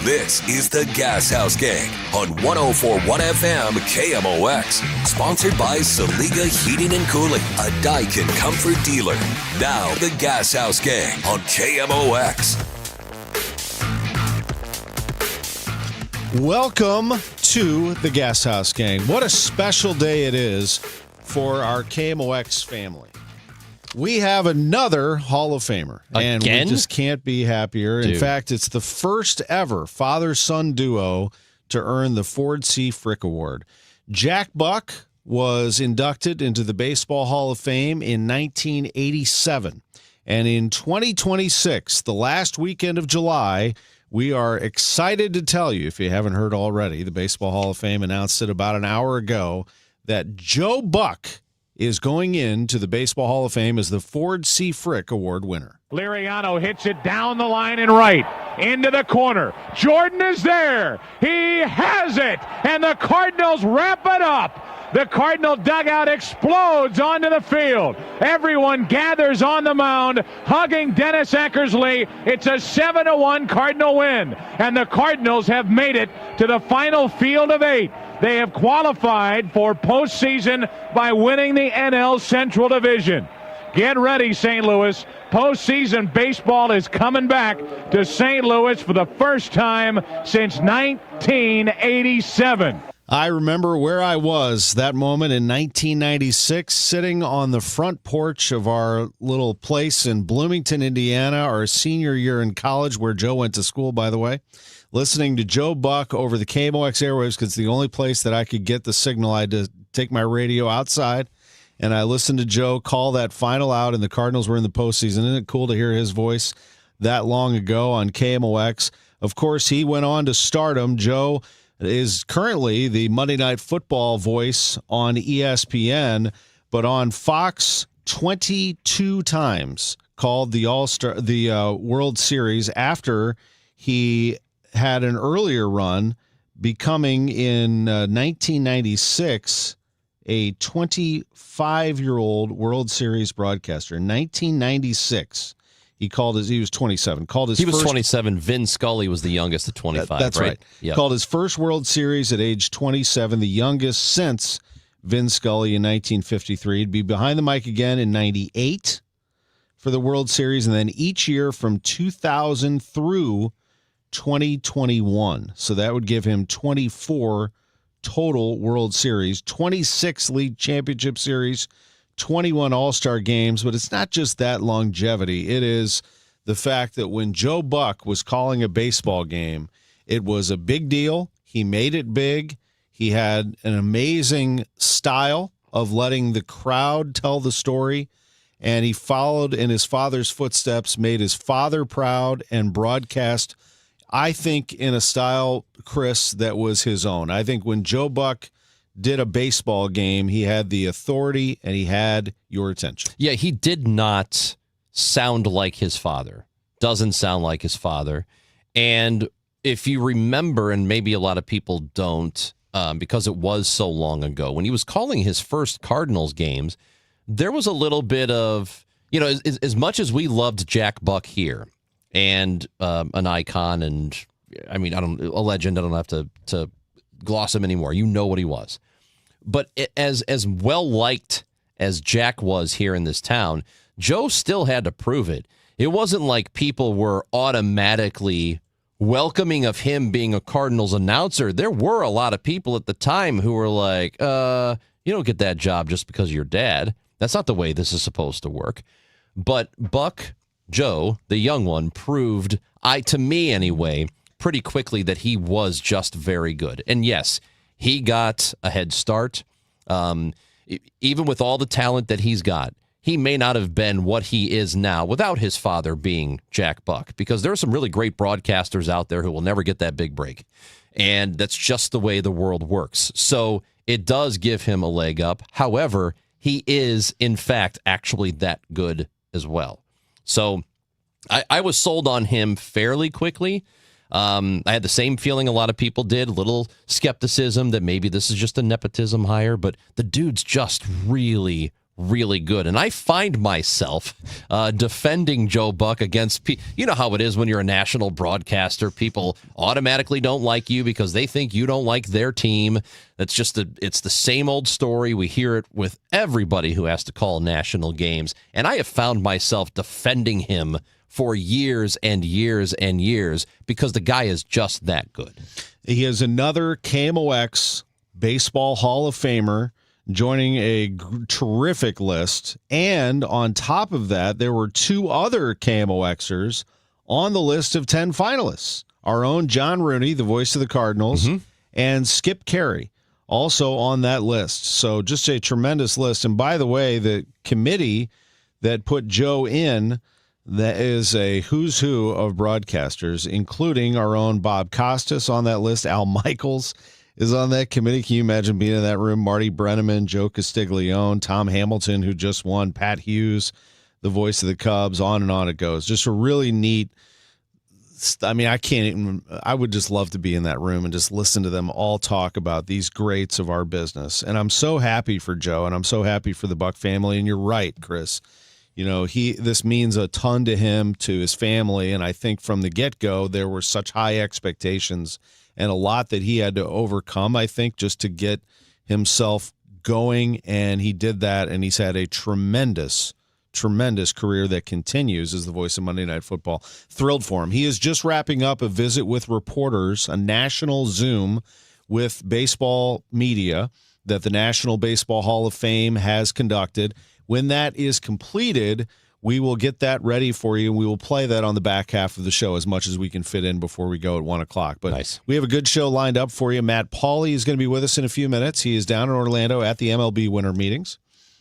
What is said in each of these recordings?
This is the Gashouse Gang on 104.1 FM KMOX. Sponsored by Saliga Heating and Cooling, a Daikin comfort dealer. Now, the Gashouse Gang on KMOX. Welcome to the Gashouse Gang. What a special day it is for our KMOX family. We have another Hall of Famer. And Again? we just can't be happier. Dude. In fact, it's the first ever father-son duo to earn the Ford C. Frick Award. Jack Buck was inducted into the Baseball Hall of Fame in 1987. And in 2026, the last weekend of July, we are excited to tell you, if you haven't heard already, the Baseball Hall of Fame announced it about an hour ago, that Joe Buck is going into the Baseball Hall of Fame as the Ford C. Frick Award winner. Liriano hits it down the line and right, into the corner. Jordan is there. He has it, and the Cardinals wrap it up. The Cardinal dugout explodes onto the field. Everyone gathers on the mound, hugging Dennis Eckersley. It's a 7-1 Cardinal win, and the Cardinals have made it to the final field of 8. They have qualified for postseason by winning the NL Central Division. Get ready, St. Louis. Postseason baseball is coming back to St. Louis for the first time since 1987. I remember where I was that moment in 1996, sitting on the front porch of our little place in Bloomington, Indiana, our senior year in college, where Joe went to school, by the way, listening to Joe Buck over the KMOX airwaves, because it's the only place that I could get the signal. I had to take my radio outside, and I listened to Joe call that final out, and the Cardinals were in the postseason. Isn't it cool to hear his voice that long ago on KMOX? Of course, he went on to stardom. Joe is currently the Monday Night Football voice on ESPN, but on Fox 22 times called the World Series after he had an earlier run, becoming in 1996 a 25-year-old World Series broadcaster. In 1996. He was 27. He was 27. Vin Scully was the youngest at 25. That's right. Yep. Called his first World Series at age 27, the youngest since Vin Scully in 1953. He'd be behind the mic again in 98 for the World Series, and then each year from 2000 through 2021. So that would give him 24 total World Series, 26 League Championship Series, 21 All-Star games. But it's not just that longevity. It is the fact that when Joe Buck was calling a baseball game, it was a big deal. He made it big. He had an amazing style of letting the crowd tell the story, and he followed in his father's footsteps, made his father proud, and broadcast, I think, in a style, Chris, that was his own. I think when Joe Buck did a baseball game, he had the authority and he had your attention. Yeah, he did not sound like his father. Doesn't sound like his father. And if you remember, and maybe a lot of people don't, because it was so long ago, when he was calling his first Cardinals games, there was a little bit of, as much as we loved Jack Buck here, and an icon, and a legend. I don't have to gloss him anymore. You know what he was. But as well liked as Jack was here in this town, Joe still had to prove it. It wasn't like people were automatically welcoming of him being a Cardinals announcer. There were a lot of people at the time who were like, you don't get that job just because of your dad. That's not the way this is supposed to work. But Buck, Joe, the young one, proved, to me anyway, pretty quickly that he was just very good. And yes, he got a head start. Even with all the talent that he's got, he may not have been what he is now without his father being Jack Buck, because there are some really great broadcasters out there who will never get that big break. And that's just the way the world works. So it does give him a leg up. However, he is, in fact, actually that good as well. So I was sold on him fairly quickly. I had the same feeling a lot of people did, a little skepticism that maybe this is just a nepotism hire, but the dude's just really, really good. And I find myself defending Joe Buck against you know how it is when you're a national broadcaster. People automatically don't like you because they think you don't like their team. That's just it's the same old story. We hear it with everybody who has to call national games. And I have found myself defending him for years and years and years because the guy is just that good. He is another KMOX Baseball Hall of Famer, joining a terrific list. And on top of that, there were 2 other KMOXers on the list of 10 finalists. Our own John Rooney, the voice of the Cardinals, and Skip Carey, also on that list. So just a tremendous list. And by the way, the committee that put Joe in, that is a who's who of broadcasters, including our own Bob Costas on that list. Al Michaels is on that committee. Can you imagine being in that room? Marty Brenneman, Joe Castiglione, Tom Hamilton, who just won, Pat Hughes, the voice of the Cubs, on and on it goes. Just a really neat, I mean, I would just love to be in that room and just listen to them all talk about these greats of our business. And I'm so happy for Joe, and I'm so happy for the Buck family. And you're right, Chris. You know, this means a ton to him, to his family, and I think from the get-go there were such high expectations and a lot that he had to overcome, I think, just to get himself going, and he did that, and he's had a tremendous career that continues as the voice of Monday Night Football. Thrilled for him. He is just wrapping up a visit with reporters, a national Zoom with baseball media that the National Baseball Hall of Fame has conducted. When that is completed, we will get that ready for you, and we will play that on the back half of the show as much as we can fit in before we go at 1 o'clock. But nice. We have a good show lined up for you. Matt Pauley is going to be with us in a few minutes. He is down in Orlando at the MLB winter meetings.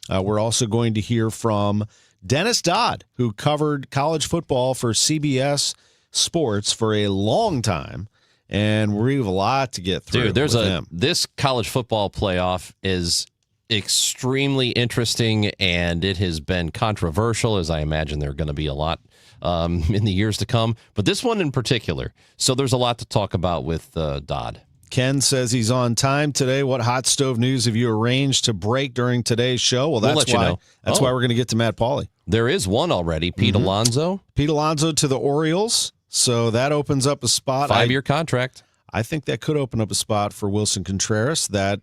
We're also going to hear from Dennis Dodd, who covered college football for CBS Sports for a long time. And we have a lot to get through. Dude, this college football playoff is extremely interesting, and it has been controversial, as I imagine there are going to be a lot in the years to come. But this one in particular. So there's a lot to talk about with Dodd. Ken says he's on time today. What hot stove news have you arranged to break during today's show? Well, that's why we're going to get to Matt Pauley. There is one already. Pete Alonso. Pete Alonso to the Orioles. So that opens up a spot. 5-year contract. I think that could open up a spot for Wilson Contreras. That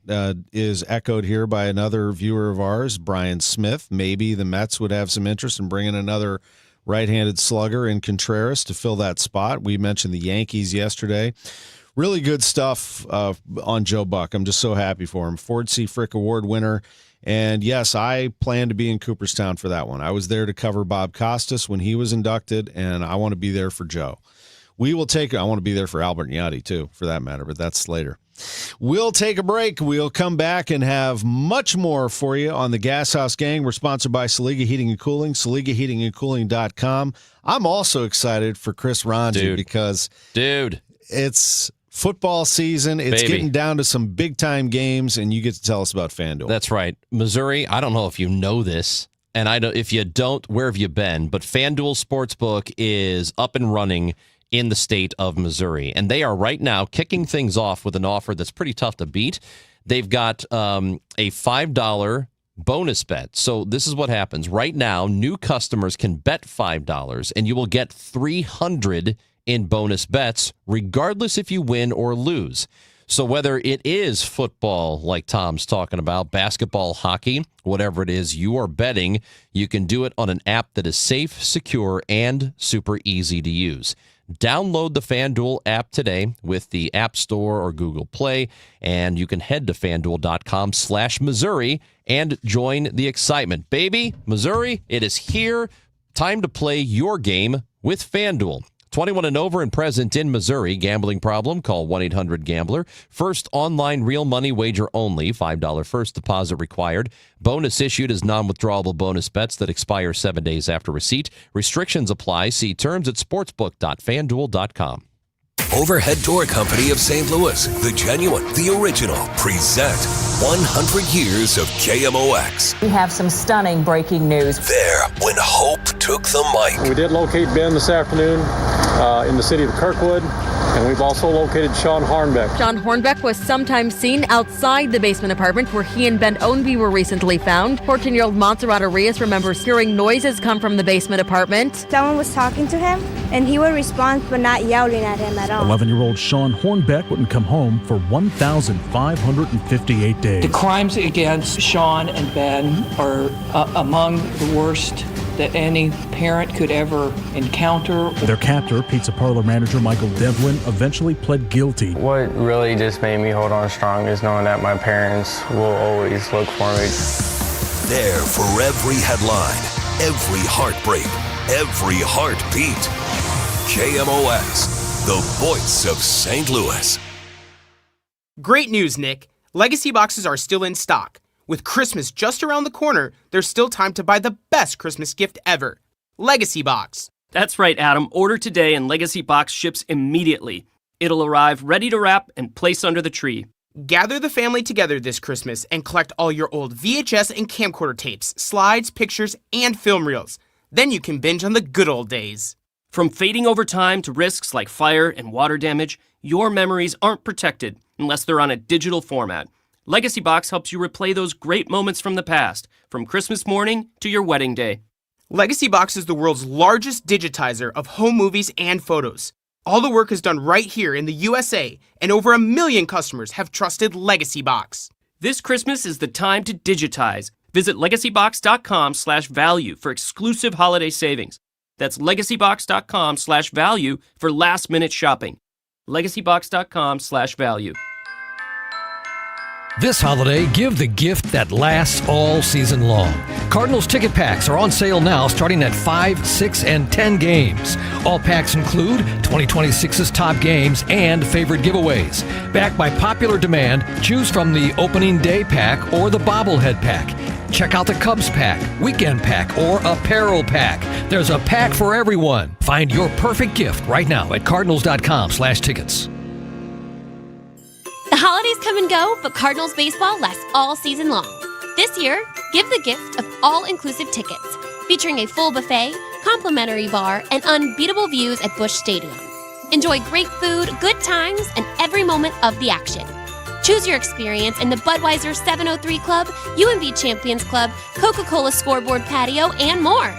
is echoed here by another viewer of ours, Brian Smith. Maybe the Mets would have some interest in bringing another right-handed slugger in Contreras to fill that spot. We mentioned the Yankees yesterday. Really good stuff on Joe Buck. I'm just so happy for him. Ford C. Frick Award winner. And, yes, I plan to be in Cooperstown for that one. I was there to cover Bob Costas when he was inducted, and I want to be there for Joe. I want to be there for Albert Yachty, too, for that matter, but that's later. We'll take a break. We'll come back and have much more for you on the Gashouse Gang. We're sponsored by Saliga Heating and Cooling, SaligaHeatingandCooling.com. I'm also excited for Chris Ranji because it's football season. It's getting down to some big-time games, and you get to tell us about FanDuel. That's right. Missouri, I don't know if you know this, and if you don't, where have you been? But FanDuel Sportsbook is up and running in the state of Missouri. And they are right now kicking things off with an offer that's pretty tough to beat. They've got a $5 bonus bet. So this is what happens. Right now, new customers can bet $5, and you will get $300 in bonus bets, regardless if you win or lose. So whether it is football, like Tom's talking about, basketball, hockey, whatever it is you are betting, you can do it on an app that is safe, secure, and super easy to use. Download the FanDuel app today with the App Store or Google Play, and you can head to FanDuel.com/Missouri and join the excitement. Baby, Missouri, it is here. Time to play your game with FanDuel. 21 and over and present in Missouri. Gambling problem? Call 1-800-GAMBLER. First online real money wager only. $5 first deposit required. Bonus issued as non-withdrawable bonus bets that expire 7 days after receipt. Restrictions apply. See terms at sportsbook.fanduel.com. Overhead Door Company of St. Louis, the genuine, the original, present 100 years of KMOX. We have some stunning breaking news. There, when hope took the mic. We did locate Ben this afternoon in the city of Kirkwood, and we've also located Sean Hornbeck. Sean Hornbeck was sometimes seen outside the basement apartment where he and Ben Ownby were recently found. 14-year-old Montserrat Arias remembers hearing noises come from the basement apartment. Someone was talking to him, and he would respond, but not yelling at him at all. 11-year-old Sean Hornbeck wouldn't come home for 1,558 days. The crimes against Sean and Ben are among the worst that any parent could ever encounter. Their captor, pizza parlor manager Michael Devlin, eventually pled guilty. What really just made me hold on strong is knowing that my parents will always look for me. There for every headline, every heartbreak, every heartbeat. KMOX, the voice of St. Louis. Great news, Nick. Legacy boxes are still in stock. With Christmas just around the corner, there's still time to buy the best Christmas gift ever. Legacy Box. That's right, Adam. Order today and Legacy Box ships immediately. It'll arrive ready to wrap and place under the tree. Gather the family together this Christmas and collect all your old VHS and camcorder tapes, slides, pictures, and film reels. Then you can binge on the good old days. From fading over time to risks like fire and water damage, your memories aren't protected unless they're on a digital format. Legacy Box helps you replay those great moments from the past, from Christmas morning to your wedding day. Legacy Box is the world's largest digitizer of home movies and photos. All the work is done right here in the USA, and over 1 million customers have trusted Legacy Box. This Christmas is the time to digitize. Visit legacybox.com/value for exclusive holiday savings. That's legacybox.com/value for last-minute shopping. legacybox.com/value. This holiday, give the gift that lasts all season long. Cardinals ticket packs are on sale now, starting at 5, 6, and 10 games. All packs include 2026's top games and favorite giveaways. Backed by popular demand, choose from the opening day pack or the bobblehead pack. Check out the Cubs pack, weekend pack, or apparel pack. There's a pack for everyone. Find your perfect gift right now at cardinals.com/tickets. The holidays come and go, but Cardinals baseball lasts all season long. This year, give the gift of all-inclusive tickets, featuring a full buffet, complimentary bar, and unbeatable views at Busch Stadium. Enjoy great food, good times, and every moment of the action. Choose your experience in the Budweiser 703 Club, UMB Champions Club, Coca-Cola Scoreboard Patio, and more.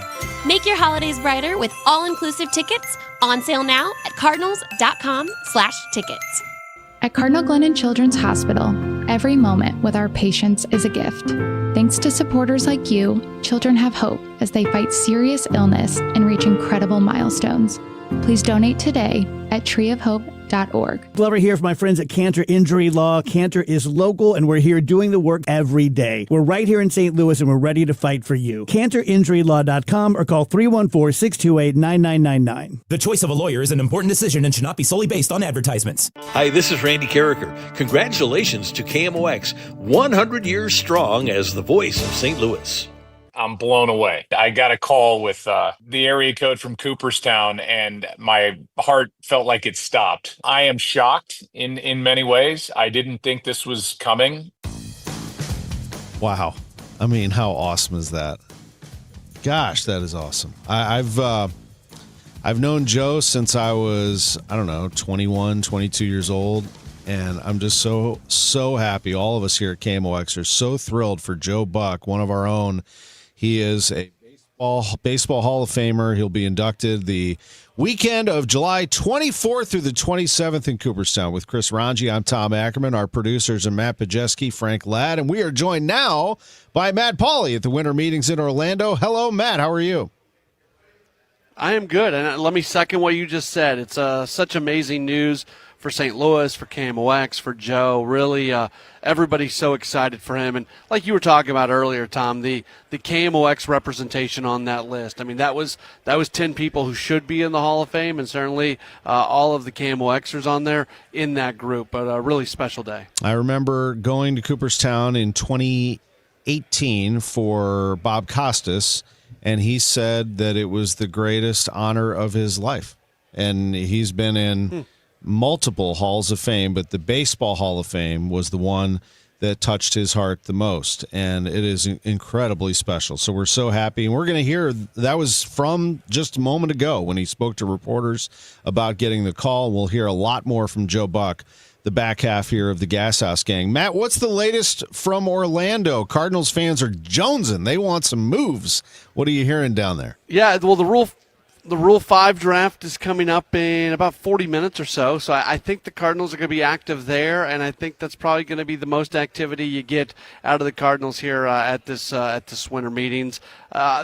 Make your holidays brighter with all-inclusive tickets, on sale now at cardinals.com/tickets. At Cardinal Glennon Children's Hospital, every moment with our patients is a gift. Thanks to supporters like you, children have hope as they fight serious illness and reach incredible milestones. Please donate today at treeofhope.org. Glover here for my friends at Cantor Injury Law. Cantor is local, and we're here doing the work every day. We're right here in St. Louis, and we're ready to fight for you. CantorInjuryLaw.com or call 314-628-9999. The choice of a lawyer is an important decision and should not be solely based on advertisements. Hi, this is Randy Carricker. Congratulations to KMOX, 100 years strong as the voice of St. Louis. I'm blown away. I got a call with the area code from Cooperstown, and my heart felt like it stopped. I am shocked in many ways. I didn't think this was coming. Wow. I mean, how awesome is that? Gosh, that is awesome. I've known Joe since I was, 21, 22 years old. And I'm just so happy. All of us here at KMOX are so thrilled for Joe Buck, one of our own. He is a baseball Hall of Famer. He'll be inducted the weekend of July 24th through the 27th in Cooperstown. With Chris Ranji, I'm Tom Ackerman. Our producers are Matt Pajeski, Frank Ladd, and we are joined now by Matt Pauley at the Winter Meetings in Orlando. Hello, Matt. How are you? I am good, and let me second what you just said. It's such amazing news for St. Louis, for KMOX, for Joe. Really, everybody's so excited for him. And like you were talking about earlier, Tom, the KMOX representation on that list. I mean, that was 10 people who should be in the Hall of Fame, and certainly all of the KMOXers on there in that group. But a really special day. I remember going to Cooperstown in 2018 for Bob Costas, and he said that it was the greatest honor of his life. And he's been in multiple halls of fame, but the Baseball Hall of Fame was the one that touched his heart the most, and it is incredibly special. So we're so happy, and we're going to hear that was from just a moment ago when he spoke to reporters about getting the call. We'll hear a lot more from Joe Buck, the back half here of the Gashouse Gang. Matt, what's the latest from Orlando? Cardinals fans are jonesing. They want some moves. What are you hearing down there? Yeah, well, the Rule 5 draft is coming up in about 40 minutes or so. So I think the Cardinals are going to be active there, and I think that's probably going to be the most activity you get out of the Cardinals here at this winter meetings.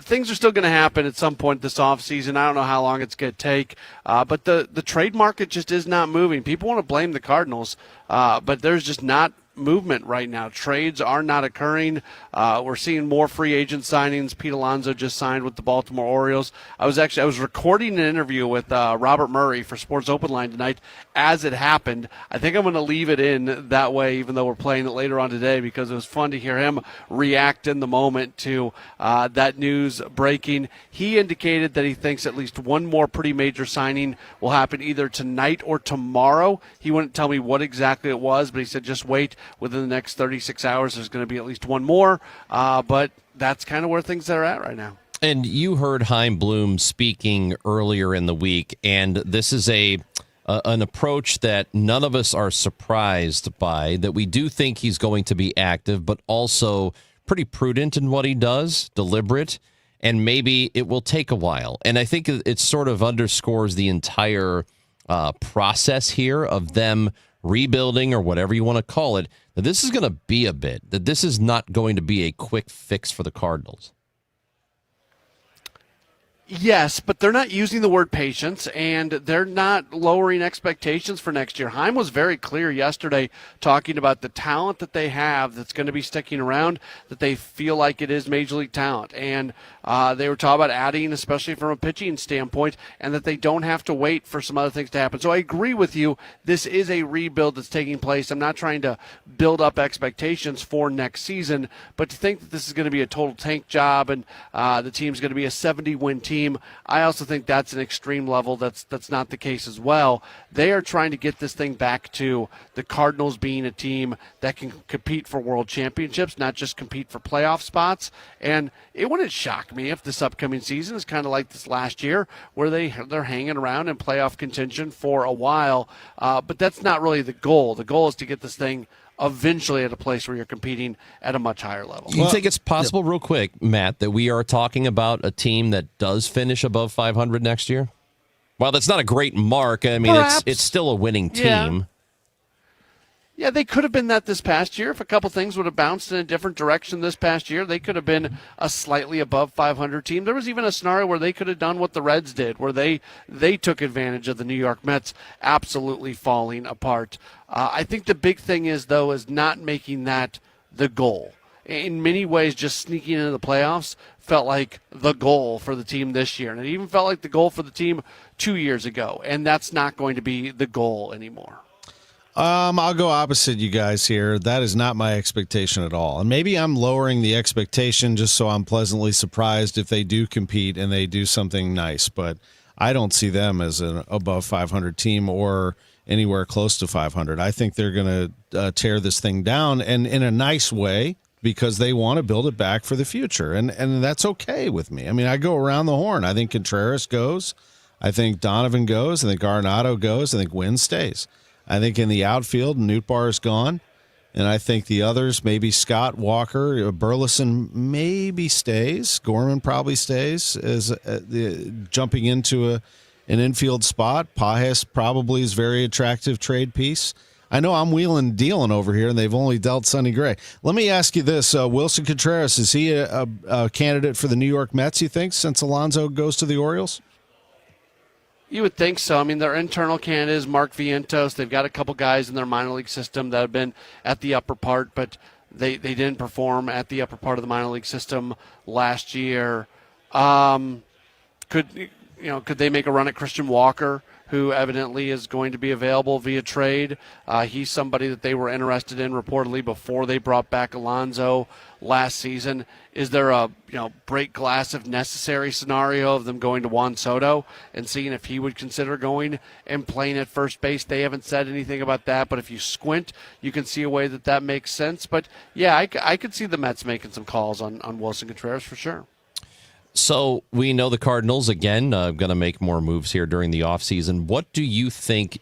Things are still going to happen at some point this offseason. I don't know how long it's going to take, but the trade market just is not moving. People want to blame the Cardinals, but there's just not movement right now. Trades are not occurring. We're seeing more free agent signings. Pete Alonso just signed with the Baltimore Orioles. I was recording an interview with Robert Murray for Sports Open Line tonight as it happened. I think I'm going to leave it in that way, even though we're playing it later on today, because it was fun to hear him react in the moment to that news breaking. He indicated that he thinks at least one more pretty major signing will happen either tonight or tomorrow. He wouldn't tell me what exactly it was, but he said just wait. Within the next 36 hours, there's going to be at least one more, but that's kind of where things are at right now. And you heard Chaim Bloom speaking earlier in the week, and this is an approach that none of us are surprised by, that we do think he's going to be active, but also pretty prudent in what he does, deliberate, and maybe it will take a while. And I think it sort of underscores the entire process here of them rebuilding, or whatever you want to call it, that this is going to be a bit, that this is not going to be a quick fix for the Cardinals. Yes, but they're not using the word patience, and they're not lowering expectations for next year. Chaim was very clear yesterday talking about the talent that they have that's going to be sticking around, that they feel like it is Major League talent. And they were talking about adding, especially from a pitching standpoint, and that they don't have to wait for some other things to happen. So I agree with you. This is a rebuild that's taking place. I'm not trying to build up expectations for next season, but to think that this is going to be a total tank job and the team's going to be a 70-win team, I also think that's an extreme level. That's not the case as well. They are trying to get this thing back to the Cardinals being a team that can compete for world championships, not just compete for playoff spots. And it wouldn't shock me if this upcoming season is kind of like this last year, where they're hanging around in playoff contention for a while. But that's not really the goal. The goal is to get this thing eventually at a place where you're competing at a much higher level. You think it's possible, real quick, Matt, that we are talking about a team that does finish above 500 next year? Well, that's not a great mark. I mean, it's still a winning team. Yeah, they could have been that this past year. If a couple things would have bounced in a different direction this past year, they could have been a slightly above 500 team. There was even a scenario where they could have done what the Reds did, where they took advantage of the New York Mets absolutely falling apart. I think the big thing is not making that the goal. In many ways, just sneaking into the playoffs felt like the goal for the team this year. And it even felt like the goal for the team 2 years ago. And that's not going to be the goal anymore. I'll go opposite you guys here. That is not my expectation at all. And maybe I'm lowering the expectation just so I'm pleasantly surprised if they do compete and they do something nice. But I don't see them as an above 500 team or anywhere close to 500. I think they're going to tear this thing down, and in a nice way, because they want to build it back for the future. And that's okay with me. I mean, I go around the horn. I think Contreras goes. I think Donovan goes. I think Arenado goes. I think Wynn stays. I think in the outfield, Nootbaar is gone. And I think the others, maybe Scott, Walker, Burleson maybe stays. Gorman probably stays as jumping into an infield spot. Pages probably is a very attractive trade piece. I know I'm wheeling and dealing over here, and they've only dealt Sonny Gray. Let me ask you this. Wilson Contreras, is he a candidate for the New York Mets, you think, since Alonso goes to the Orioles? You would think so. I mean, their internal candidate is Mark Vientos. They've got a couple guys in their minor league system that have been at the upper part, but they didn't perform at the upper part of the minor league system last year. Could they make a run at Christian Walker? who evidently is going to be available via trade. He's somebody that they were interested in reportedly before they brought back Alonso last season. Is there a break glass if necessary scenario of them going to Juan Soto and seeing if he would consider going and playing at first base? They haven't said anything about that, but if you squint, you can see a way that makes sense. But yeah, I could see the Mets making some calls on Wilson Contreras for sure. So we know the Cardinals, again, going to make more moves here during the offseason. What do you think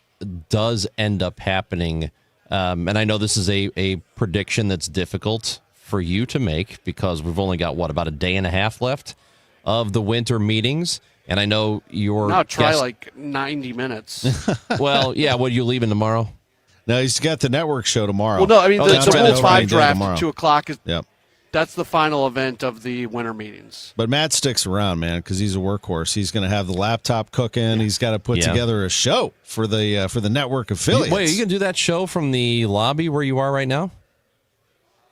does end up happening? And I know this is a prediction that's difficult for you to make because we've only got, about a day and a half left of the winter meetings. And I know you're... Now try like 90 minutes. Well, yeah, what are you leaving tomorrow? No, he's got the network show tomorrow. Well, no, I mean, the Rule 5 draft at 2 o'clock is... Yep. That's the final event of the winter meetings. But Matt sticks around, man, because he's a workhorse. He's going to have the laptop cooking. Yeah. He's got to put together a show for the network affiliates. Wait, are you going to do that show from the lobby where you are right now?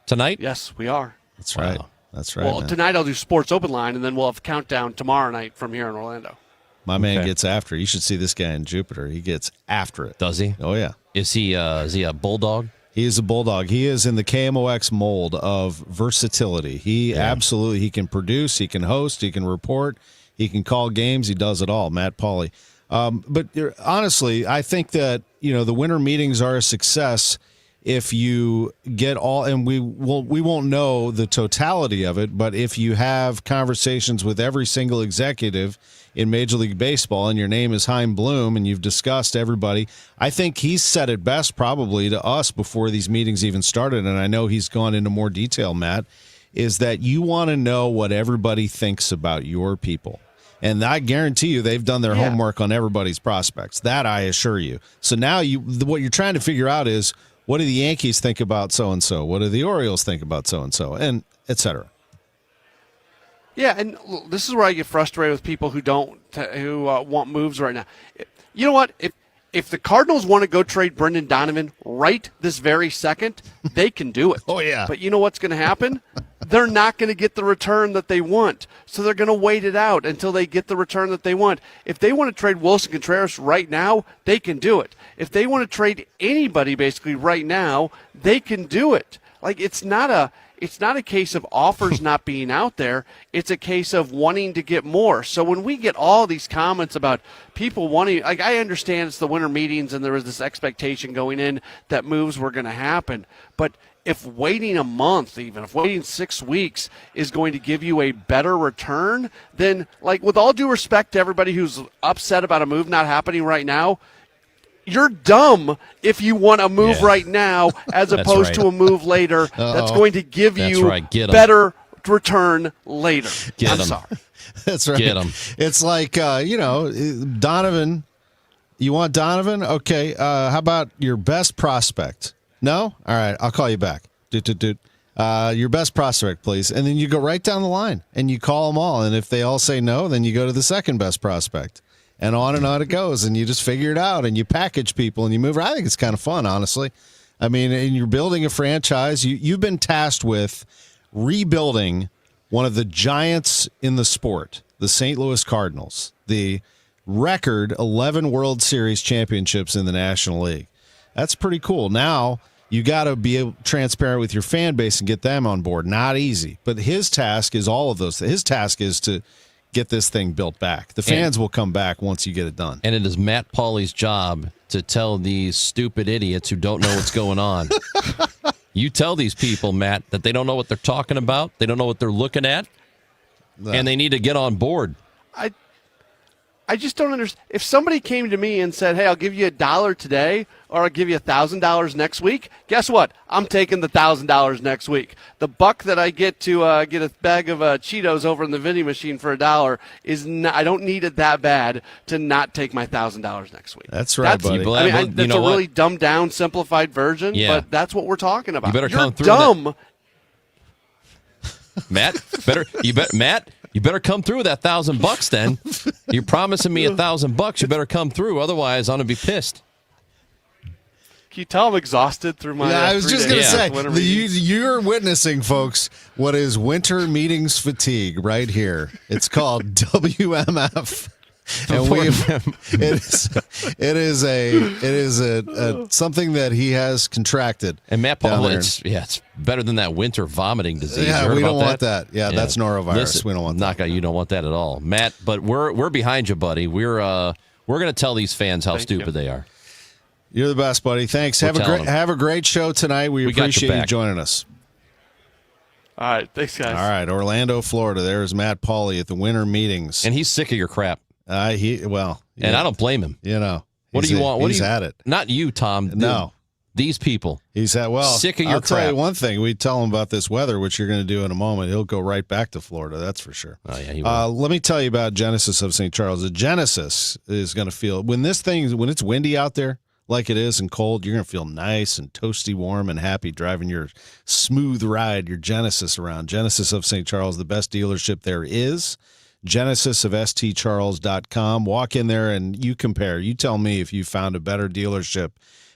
Tonight? Yes, we are. That's right. Wow. That's right. Well, man. Tonight I'll do Sports Open Line, and then we'll have Countdown tomorrow night from here in Orlando. My man gets after it. You should see this guy in Jupiter. He gets after it. Does he? Oh, yeah. Is he a bulldog? He is a bulldog. He is in the KMOX mold of versatility. He absolutely, he can produce, he can host, he can report, he can call games. He does it all, Matt Pauley. But honestly, I think that, the winter meetings are a success if you get all, and we won't know the totality of it, but if you have conversations with every single executive in Major League Baseball and your name is Chaim Bloom and you've discussed everybody, I think he's said it best probably to us before these meetings even started, and I know he's gone into more detail, Matt, is that you want to know what everybody thinks about your people. And I guarantee you they've done their homework on everybody's prospects. That I assure you. So now what you're trying to figure out is, what do the Yankees think about so-and-so? What do the Orioles think about so-and-so? And et cetera. Yeah, and this is where I get frustrated with people who want moves right now. You know what? If the Cardinals want to go trade Brendan Donovan right this very second, they can do it. Oh, yeah. But you know what's going to happen? They're not going to get the return that they want. So they're going to wait it out until they get the return that they want. If they want to trade Wilson Contreras right now, they can do it. If they want to trade anybody basically right now, they can do it. Like, it's not a case of offers not being out there. It's a case of wanting to get more. So when we get all these comments about people wanting, like, I understand it's the winter meetings and there was this expectation going in that moves were going to happen. But if waiting a month, even if waiting 6 weeks is going to give you a better return, then, like, with all due respect to everybody who's upset about a move not happening right now, you're dumb if you want a move right now as opposed to a move later that's going to give you better return later. I'm sorry. That's right. Get him. It's like, Donovan. You want Donovan? Okay. How about your best prospect? No? All right. I'll call you back. Your best prospect, please. And then you go right down the line and you call them all. And if they all say no, then you go to the second best prospect. And on it goes, and you just figure it out, and you package people, and you move. I think it's kind of fun, honestly. I mean, and you're building a franchise. You've been tasked with rebuilding one of the giants in the sport, the St. Louis Cardinals, the record 11 World Series championships in the National League. That's pretty cool. Now you got to be transparent with your fan base and get them on board. Not easy, but his task is all of those. His task is to get this thing built back. The fans will come back once you get it done. And it is Matt Pauley's job to tell these stupid idiots who don't know what's going on. You tell these people, Matt, that they don't know what they're talking about. They don't know what they're looking at. And they need to get on board. I just don't understand. If somebody came to me and said, hey, I'll give you $1 today or I'll give you $1,000 next week, guess what? I'm taking the $1,000 next week. The buck that I get to get a bag of Cheetos over in the vending machine for $1 is not, I don't need it that bad to not take my $1,000 next week. That's right, buddy. That's a really dumbed down, simplified version, but that's what we're talking about. You better come through. Dumb. Matt, Matt, you better come through with that $1,000 then. You're promising me $1,000. You better come through. Otherwise, I'm going to be pissed. Can you tell I'm exhausted through my I was just going to say, you're witnessing, folks, what is winter meetings fatigue right here. It's called WMF. And it is a something that he has contracted. And Matt Paul, it's better than that winter vomiting disease. Yeah, we don't want that. Yeah, that's norovirus. Listen, we don't want that. You don't want that at all, Matt. But we're behind you, buddy. We're going to tell these fans how stupid they are. You're the best, buddy. Thanks. Have a great show tonight. We appreciate you joining us. All right, thanks, guys. All right, Orlando, Florida. There's Matt Pauley at the winter meetings, and he's sick of your crap. And I don't blame him. What do you want? He's at it. Not you, Tom. No, these people. He's at sick of your crap. I'll tell you one thing. We tell him about this weather, which you're going to do in a moment. He'll go right back to Florida. That's for sure. Oh yeah, he will. Let me tell you about Genesis of St. Charles. The Genesis is going to feel when it's windy out there, like it is and cold, you're going to feel nice and toasty, warm, and happy driving your smooth ride, your Genesis around. Genesis of St. Charles, the best dealership there is. GenesisofStCharles.com. Walk in there and you compare. You tell me if you found a better dealership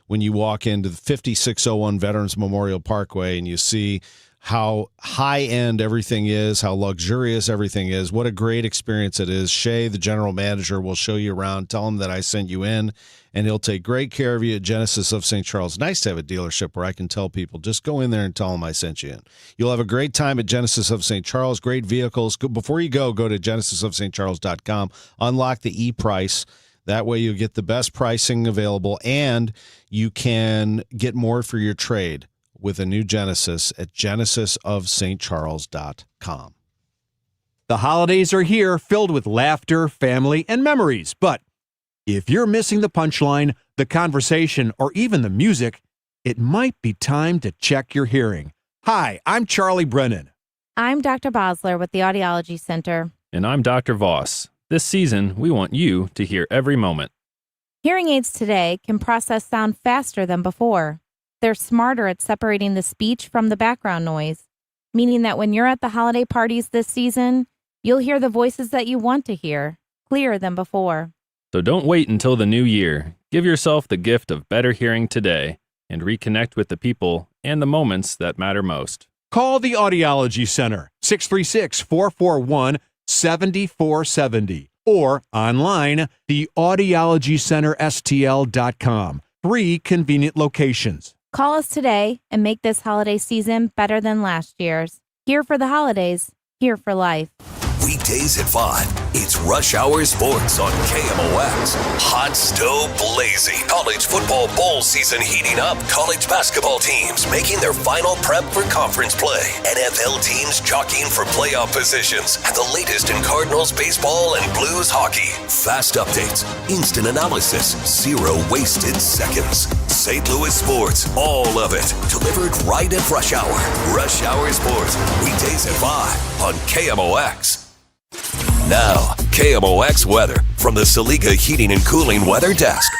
when you walk into the 5601 Veterans Memorial Parkway and you see how high-end everything is, how luxurious everything is, what a great experience it is. Shay, the general manager, will show you around. Tell him that I sent you in, and he'll take great care of you at Genesis of St. Charles. Nice to have a dealership where I can tell people, just go in there and tell them I sent you in. You'll have a great time at Genesis of St. Charles, great vehicles. Before you go to genesisofstcharles.com, unlock the e-price. That way you'll get the best pricing available, and you can get more for your trade with a new Genesis at genesisofstcharles.com. The holidays are here, filled with laughter, family, and memories. But if you're missing the punchline, the conversation, or even the music, it might be time to check your hearing. Hi, I'm Charlie Brennan. I'm Dr. Bosler with the Audiology Center. And I'm Dr. Voss. This season, we want you to hear every moment. Hearing aids today can process sound faster than before. They're smarter at separating the speech from the background noise, meaning that when you're at the holiday parties this season, you'll hear the voices that you want to hear, clearer than before. So don't wait until the new year. Give yourself the gift of better hearing today and reconnect with the people and the moments that matter most. Call the Audiology Center, 636-441-7470, or online, theaudiologycenterstl.com. 3 convenient locations. Call us today and make this holiday season better than last year's. Here for the holidays, here for life. Weekdays at 5, it's Rush Hour Sports on KMOX. Hot stove blazing. College football bowl season heating up. College basketball teams making their final prep for conference play. NFL teams jockeying for playoff positions. And the latest in Cardinals baseball and Blues hockey. Fast updates, instant analysis, 0 wasted seconds. St. Louis sports, all of it. Delivered right at Rush Hour. Rush Hour Sports, weekdays at 5 on KMOX. Now, KMOX weather from the Saliga Heating and Cooling Weather Desk.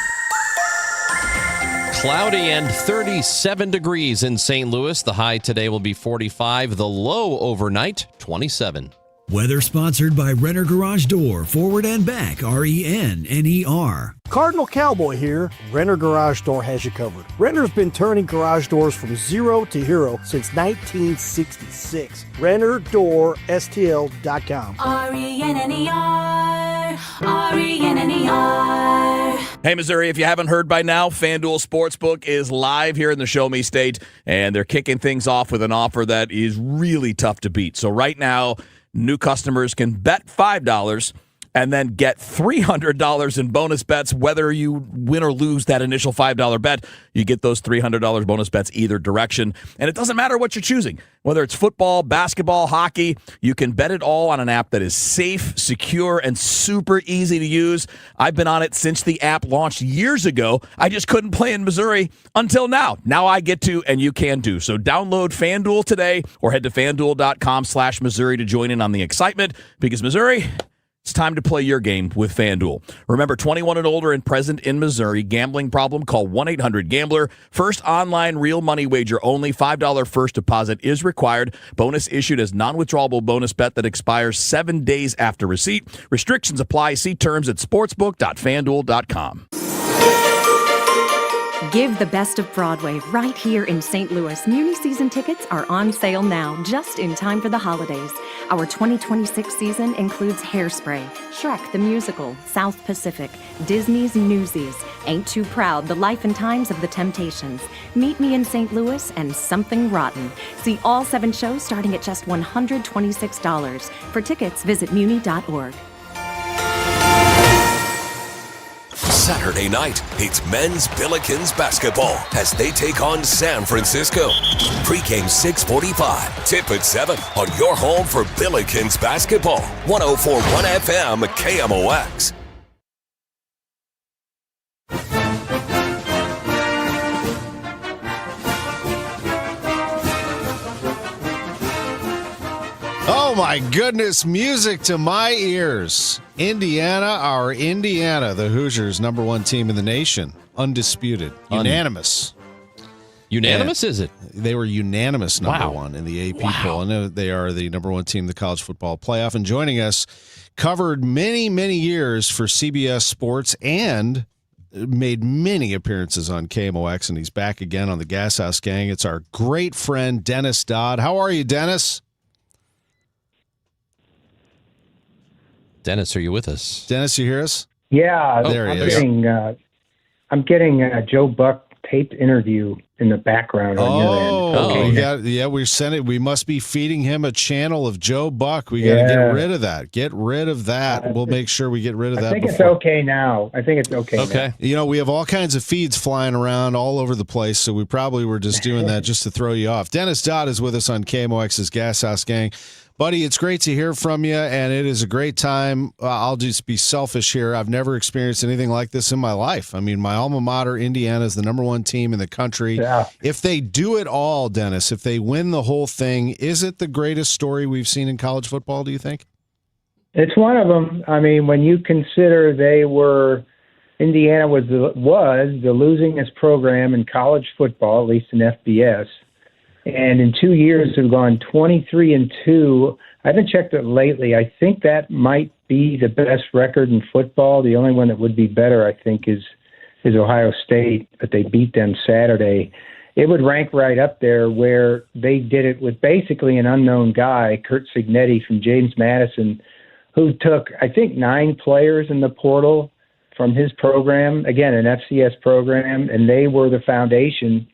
Cloudy and 37 degrees in St. Louis. The high today will be 45. The low overnight, 27. Weather sponsored by Renner Garage Door, forward and back, RENNER. Cardinal Cowboy here. Renner Garage Door has you covered. Renner's been turning garage doors from zero to hero since 1966. RennerDoorSTL.com. RENNER. Hey, Missouri, if you haven't heard by now, FanDuel Sportsbook is live here in the Show Me State, and they're kicking things off with an offer that is really tough to beat. So right now, new customers can bet $5 and then get $300 in bonus bets. Whether you win or lose that initial $5 bet, you get those $300 bonus bets either direction. And it doesn't matter what you're choosing. Whether it's football, basketball, hockey, you can bet it all on an app that is safe, secure, and super easy to use. I've been on it since the app launched years ago. I just couldn't play in Missouri until now. Now I get to, and you can too. So download FanDuel today or head to FanDuel.com/Missouri to join in on the excitement, because Missouri, it's time to play your game with FanDuel. Remember, 21 and older and present in Missouri. Gambling problem? Call 1-800-GAMBLER. First online real money wager only. $5 first deposit is required. Bonus issued as non-withdrawable bonus bet that expires 7 days after receipt. Restrictions apply. See terms at sportsbook.fanduel.com. Give the best of Broadway right here in St. Louis. Muni season tickets are on sale now, just in time for the holidays. Our 2026 season includes Hairspray, Shrek the Musical, South Pacific, Disney's Newsies, Ain't Too Proud, The Life and Times of the Temptations, Meet Me in St. Louis, and Something Rotten. See all 7 shows starting at just $126. For tickets, visit muni.org. Saturday night, it's men's Billikens basketball as they take on San Francisco. Pre-game 6:45, tip at 7 on your home for Billikens basketball. 104.1 FM KMOX. Oh my goodness, music to my ears. Indiana, our Indiana, the Hoosiers, number 1 team in the nation. Undisputed. Unanimous. Unanimous, is it? They were unanimous number 1 in the AP poll. I know they are the number 1 team in the college football playoff. And joining us, covered many, many years for CBS Sports and made many appearances on KMOX, and he's back again on the Gashouse Gang. It's our great friend, Dennis Dodd. How are you, Dennis? Dennis, are you with us? Dennis, you hear us? Yeah, there he is. I'm getting a Joe Buck taped interview in the background on your end. Okay. We must be feeding him a channel of Joe Buck. We got to get rid of that. Get rid of that. We'll make sure we get rid of that. I think it's okay now. Okay. Now. We have all kinds of feeds flying around all over the place, so we probably were just doing that just to throw you off. Dennis Dodd is with us on KMOX's Gashouse Gang. Buddy, it's great to hear from you, and it is a great time. I'll just be selfish here. I've never experienced anything like this in my life. I mean, my alma mater, Indiana, is the number 1 team in the country. Yeah. If they do it all, Dennis, if they win the whole thing, is it the greatest story we've seen in college football, do you think? It's one of them. I mean, when you consider Indiana was the losingest program in college football, at least in FBS. And in 2 years, they've gone 23-2. I haven't checked it lately. I think that might be the best record in football. The only one that would be better, I think, is Ohio State, but they beat them Saturday. It would rank right up there where they did it with basically an unknown guy, Curt Cignetti from James Madison, who took, I think, 9 players in the portal from his program, again, an FCS program, and they were the foundation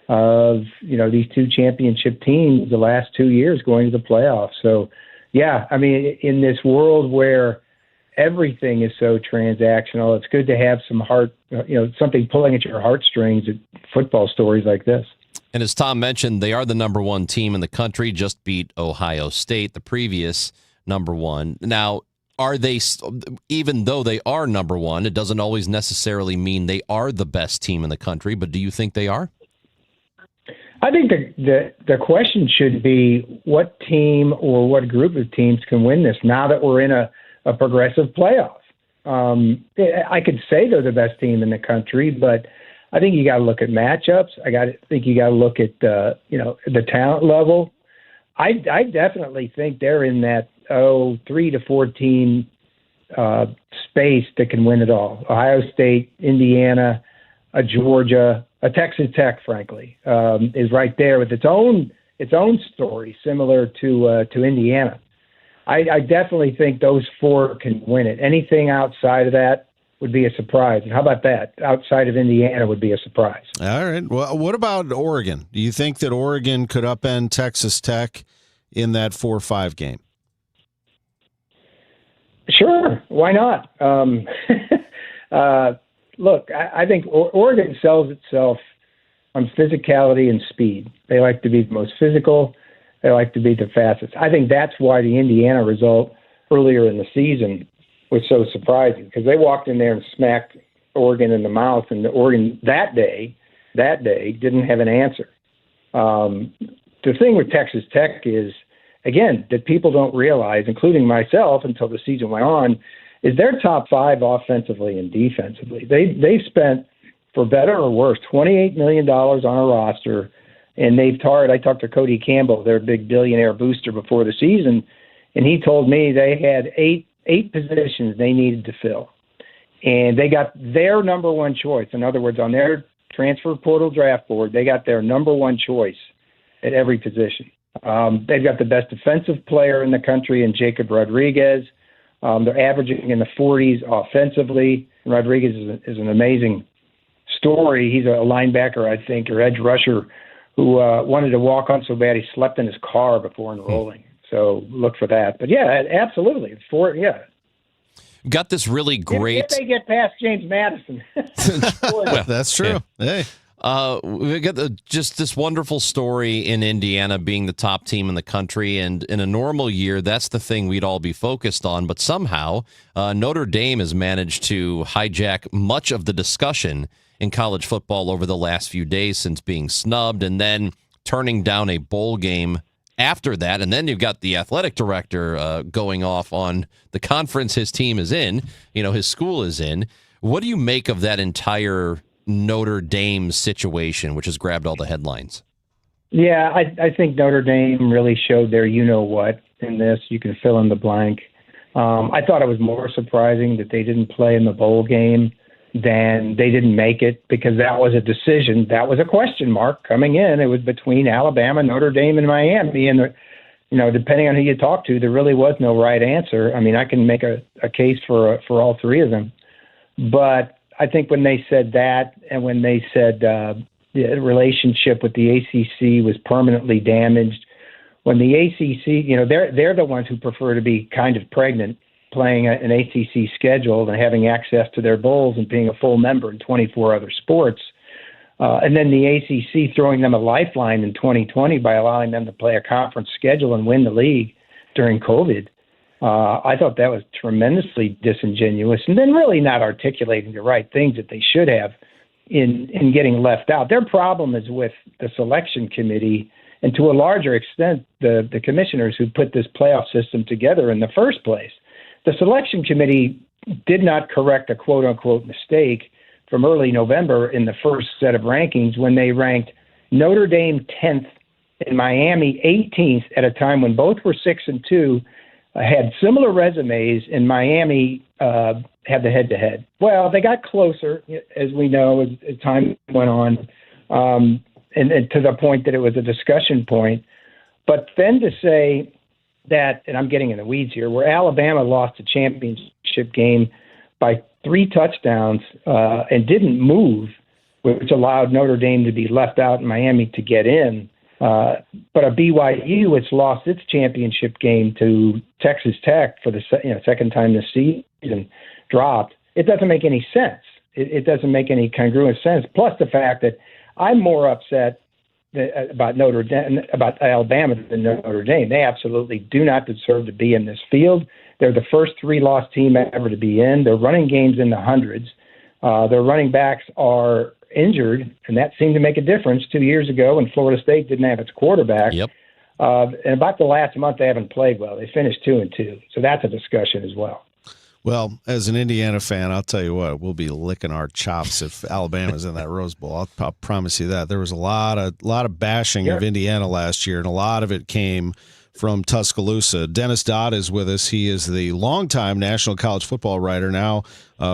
of these 2 championship teams the last 2 years going to the playoffs. So, yeah, I mean, in this world where everything is so transactional, it's good to have some something pulling at your heartstrings at football stories like this. And as Tom mentioned, they are the number 1 team in the country, just beat Ohio State, the previous number 1. Now, are they, even though they are number 1, it doesn't always necessarily mean they are the best team in the country, but do you think they are? I think the question should be what team or what group of teams can win this now that we're in a progressive playoff. I could say they're the best team in the country, but I think you got to look at matchups. I think you got to look at the talent level. I definitely think they're in that 3 to 14 space that can win it all. Ohio State, Indiana, Georgia. Texas Tech, frankly, is right there with its own story, similar to Indiana. I definitely think those 4 can win it. Anything outside of that would be a surprise. And how about that? Outside of Indiana would be a surprise. All right. Well, what about Oregon? Do you think that Oregon could upend Texas Tech in that 4-5 game? Sure. Why not? Look, I think Oregon sells itself on physicality and speed. They like to be the most physical. They like to be the fastest. I think that's why the Indiana result earlier in the season was so surprising, because they walked in there and smacked Oregon in the mouth, and Oregon that day didn't have an answer. The thing with Texas Tech is, again, that people don't realize, including myself until the season went on, is they're top 5 offensively and defensively. They've spent, for better or worse, $28 million on a roster, and they've tarred. I talked to Cody Campbell, their big billionaire booster, before the season, and he told me they had eight positions they needed to fill, and they got their number 1 choice. In other words, on their transfer portal draft board, they got their number one choice at every position. They've got the best defensive player in the country in Jacob Rodriguez. They're averaging in the 40s offensively. Rodriguez is an amazing story. He's a linebacker, I think, or edge rusher who wanted to walk on so bad he slept in his car before enrolling. So look for that. But yeah, absolutely. Got this really great. If they get past James Madison. Well, that's true. Yeah. Hey. We got just this wonderful story in Indiana being the top team in the country, and in a normal year, that's the thing we'd all be focused on. But somehow, Notre Dame has managed to hijack much of the discussion in college football over the last few days since being snubbed and then turning down a bowl game after that. And then you've got the athletic director going off on the conference his team is in, his school is in. What do you make of that entire Notre Dame situation, which has grabbed all the headlines? Yeah, I think Notre Dame really showed their you-know-what in this. You can fill in the blank. I thought it was more surprising that they didn't play in the bowl game than they didn't make it, because that was a decision. That was a question mark coming in. It was between Alabama, Notre Dame, and Miami. And, depending on who you talk to, there really was no right answer. I mean, I can make a case for all three of them. But I think when they said that, and when they said the relationship with the ACC was permanently damaged, when the ACC, they're the ones who prefer to be kind of pregnant, playing an ACC schedule and having access to their bowls and being a full member in 24 other sports. And then the ACC throwing them a lifeline in 2020 by allowing them to play a conference schedule and win the league during COVID. I thought that was tremendously disingenuous, and then really not articulating the right things that they should have in getting left out. Their problem is with the selection committee, and to a larger extent, the commissioners who put this playoff system together in the first place. The selection committee did not correct a quote-unquote mistake from early November in the first set of rankings when they ranked Notre Dame 10th and Miami 18th at a time when both were 6-2, had similar resumes, and Miami had the head-to-head. Well, they got closer, as we know, as time went on, and to the point that it was a discussion point. But then to say that, and I'm getting in the weeds here, where Alabama lost a championship game by 3 touchdowns and didn't move, which allowed Notre Dame to be left out and Miami to get in. But a BYU, which lost its championship game to Texas Tech for the second time this season, dropped. It doesn't make any sense. It doesn't make any congruent sense. Plus the fact that I'm more upset about Notre Dame, about Alabama than Notre Dame. They absolutely do not deserve to be in this field. They're the first 3-loss team ever to be in. They're running games in the hundreds. Their running backs are injured, and that seemed to make a difference 2 years ago when Florida State didn't have its quarterback. Yep. And about the last month, they haven't played well. They finished 2-2, so that's a discussion as well. Well, as an Indiana fan, I'll tell you what, we'll be licking our chops if Alabama's in that Rose Bowl. I'll promise you that. There was a lot of bashing of Indiana last year, and a lot of it came from Tuscaloosa. Dennis Dodd is with us. He is the longtime national college football writer, now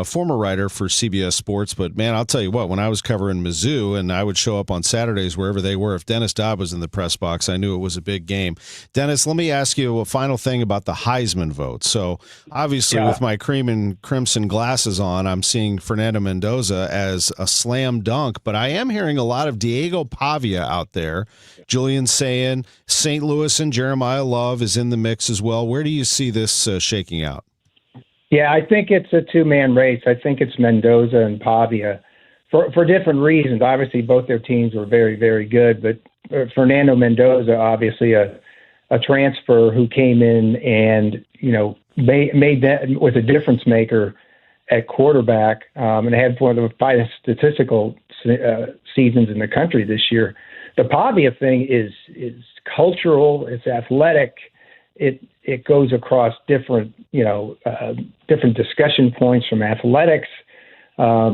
former writer for CBS Sports. But, man, I'll tell you what, when I was covering Mizzou and I would show up on Saturdays wherever they were, if Dennis Dodd was in the press box, I knew it was a big game. Dennis, let me ask you a final thing about the Heisman vote. So, obviously, with my cream and crimson glasses on, I'm seeing Fernando Mendoza as a slam dunk. But I am hearing a lot of Diego Pavia out there. Julian Sayin, St. Louis, and Jeremiah Love is in the mix as well. Where do you see this shaking out? Yeah, I think it's a two-man race. I think it's Mendoza and Pavia for different reasons. Obviously, both their teams were very, very good, but Fernando Mendoza, obviously a transfer who came in and, made that, was a difference maker at quarterback, and had one of the finest statistical seasons in the country this year. The Pavia thing is cultural, it's athletic, it goes across different discussion points from athletics,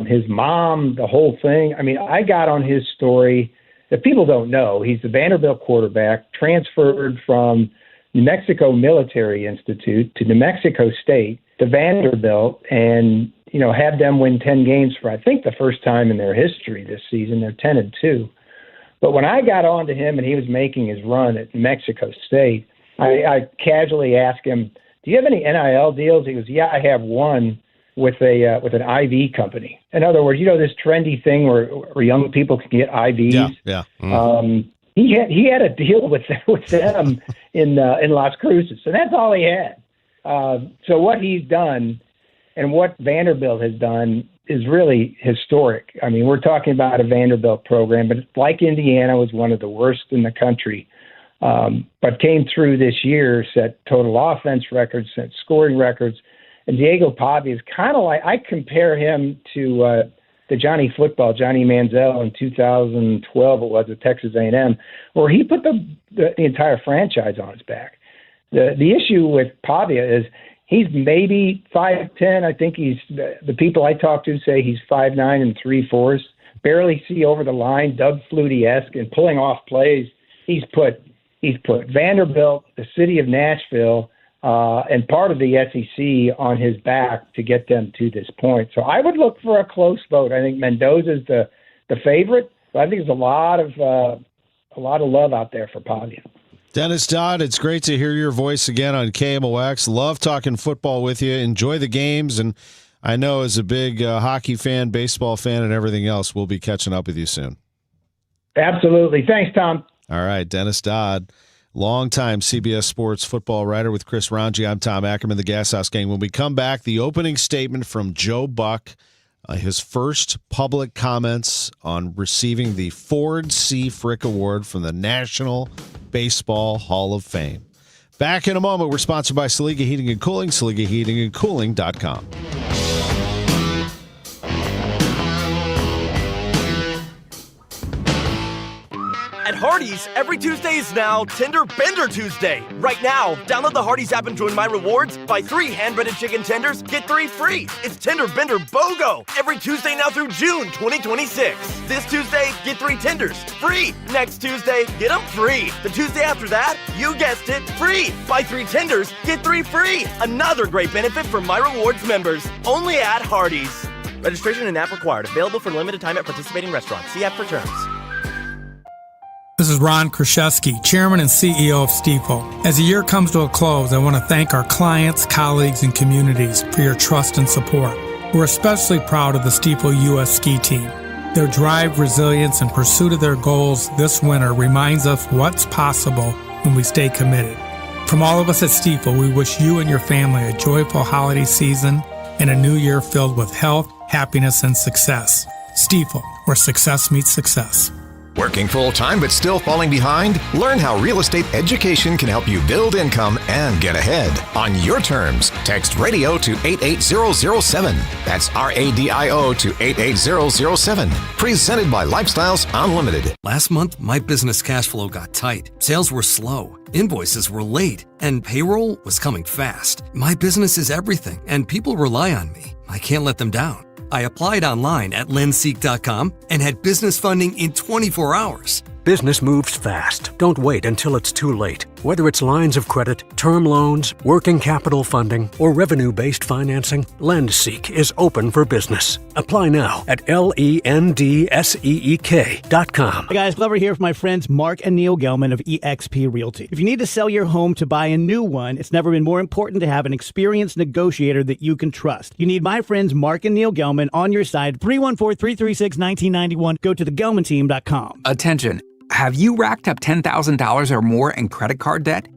his mom, the whole thing. I mean, I got on his story that people don't know. He's the Vanderbilt quarterback, transferred from New Mexico Military Institute to New Mexico State to Vanderbilt, and had them win 10 games for, I think, the first time in their history this season. They're 10-2. But when I got on to him and he was making his run at Mexico State, I casually asked him, do you have any NIL deals? He goes, yeah, I have one with an IV company. In other words, this trendy thing where young people can get IVs. Yeah. He had a deal with them in Las Cruces, and that's all he had. So what he's done and what Vanderbilt has done is really historic. I mean, we're talking about a Vanderbilt program, but like Indiana was one of the worst in the country, but came through this year, set total offense records, set scoring records. And Diego Pavia is kind of like, I compare him to Johnny Manziel in 2012, it was at Texas A&M, where he put the entire franchise on his back. The issue with Pavia is he's maybe 5'10". I think the people I talk to say he's 5'9" 3/4. Barely see over the line, Doug Flutie-esque, and pulling off plays. He's put Vanderbilt, the city of Nashville, and part of the SEC on his back to get them to this point. So I would look for a close vote. I think Mendoza's the favorite, but I think there's a lot of love out there for Pavia. Dennis Dodd, it's great to hear your voice again on KMOX. Love talking football with you. Enjoy the games, and I know as a big hockey fan, baseball fan, and everything else, we'll be catching up with you soon. Absolutely. Thanks, Tom. All right, Dennis Dodd, longtime CBS Sports football writer with Chris Ranji. I'm Tom Ackerman, the Gashouse Gang. When we come back, the opening statement from Joe Buck, his first public comments on receiving the Ford C. Frick Award from the National Baseball Hall of Fame. Back in a moment. We're sponsored by Saliga Heating and Cooling, SaligaHeatingandCooling.com. At Hardee's, every Tuesday is now Tender Bender Tuesday. Right now, download the Hardee's app and join My Rewards. Buy 3 hand-breaded chicken tenders, get 3 free. It's Tender Bender BOGO every Tuesday now through June 2026. This Tuesday, get 3 tenders, free. Next Tuesday, get them free. The Tuesday after that, you guessed it, free. Buy 3 tenders, get 3 free. Another great benefit for My Rewards members. Only at Hardee's. Registration and app required. Available for limited time at participating restaurants. See app for terms. This is Ron Kraszewski, Chairman and CEO of Stifel. As the year comes to a close, I want to thank our clients, colleagues, and communities for your trust and support. We're especially proud of the Stifel U.S. ski team. Their drive, resilience, and pursuit of their goals this winter reminds us what's possible when we stay committed. From all of us at Stifel, we wish you and your family a joyful holiday season and a new year filled with health, happiness, and success. Stifel, where success meets success. Working full-time but still falling behind? Learn how real estate education can help you build income and get ahead on your terms. Text RADIO to 88007. That's RADIO to 88007. Presented by Lifestyles Unlimited. Last month, my business cash flow got tight. Sales were slow. Invoices were late. And payroll was coming fast. My business is everything, and people rely on me. I can't let them down. I applied online at lenseek.com and had business funding in 24 hours. Business moves fast. Don't wait until it's too late. Whether it's lines of credit, term loans, working capital funding, or revenue-based financing, LendSeek is open for business. Apply now at LENDSEEK.com. Hey guys, Glover here with my friends Mark and Neil Gelman of eXp Realty. If you need to sell your home to buy a new one, it's never been more important to have an experienced negotiator that you can trust. You need my friends Mark and Neil Gelman on your side. 314-336-1991. Go to thegelmanteam.com. Attention. Have you racked up $10,000 or more in credit card debt?